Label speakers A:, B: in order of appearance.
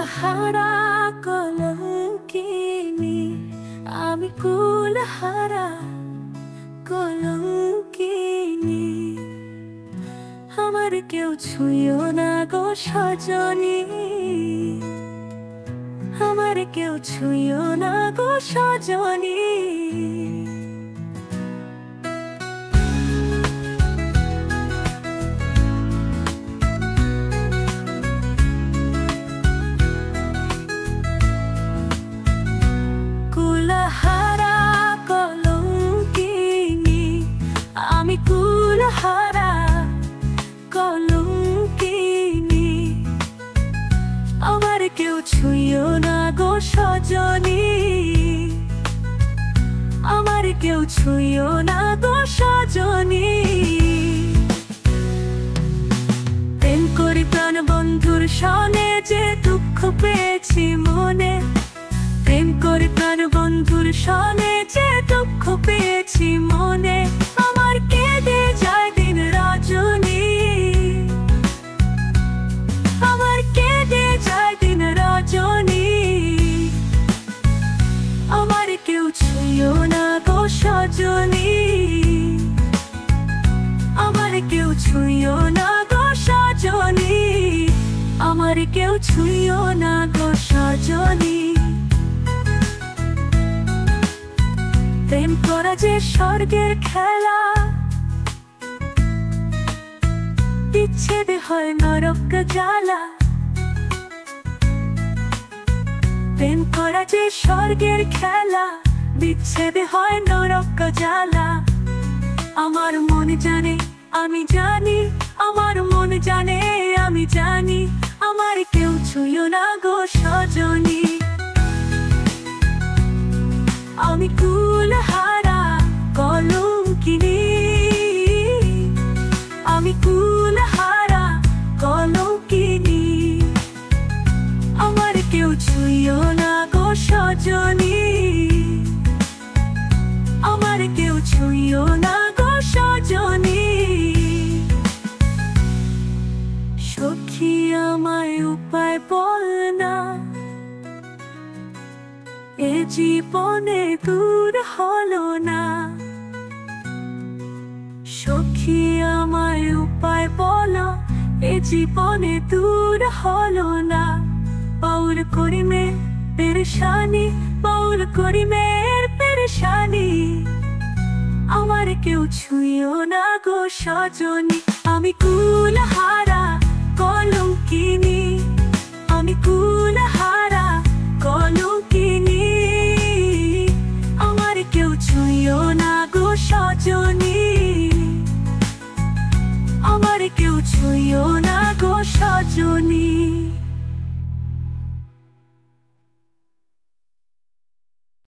A: কুলহারা কলঙ্কিনী, আমি কুলহারা কলঙ্কিনী। আমার কেউ ছুঁয়ো না গো সজনী, আমার কেউ ছুঁয়ো না গো সজনী। কুলহারা কলঙ্কিনী, আমি কুলহারা কলঙ্কিনী। আমার কেউ ছুঁয়ো না গো সজনী, আমার কেউ ছুঁয়ো না গো সজনী। প্রেম করি প্রাণ বন্ধুর সনে, যে দুঃখ পেয়েছি মনে। প্রেম করি প্রাণ বন্ধুর সনে, যে দুঃখ পেয়েছি মনে। আমার কেঁদে যায় দিন রজনী, আমার কেঁদে যায় দিন রজনী। আমার কেউ ছুঁয়ো না গো সজনী, আমার কেউ ছুঁয়ো না গো সজনী। আমার কেউ ছুঁয়ো না গো সজনী। প্রেম করা যে স্বর্গের খেলা, বিচ্ছেদে হয় নরক জ্বালা। প্রেম করা যে স্বর্গের খেলা, বিচ্ছেদে হয় নরক জ্বালা। আমার মন জানে আমি জানি, আমার মন জানে আমি জানি। আমার কেউ ছুঁয়ো না গো সজনী, আমি কুলহারা কলঙ্কিনী। আমি কুলহারা কলঙ্কিনী। আমার কেউ ছুঁয়ো না গো সজনী, আমার কেউ ছুঁয়ো না গো সজনী। সখী আমায় উপায় বল না, এ জীবনে দূর হলো না। সখী আমায় উপায় বলো, এ জীবনে দূর হলো না। বাউল করি মে পেরেশানি, বাউল করি মের পেরেশানি। আমার কেউ ছুঁয়ো না গো সজনী, আমি কুলহারা কলঙ্কিনী। আমি কুলহারা কলঙ্কিনী। আমার কেউ ছুঁয়ো না গো সজনী, আমার কেউ ছুঁয়ো না গো সজনী।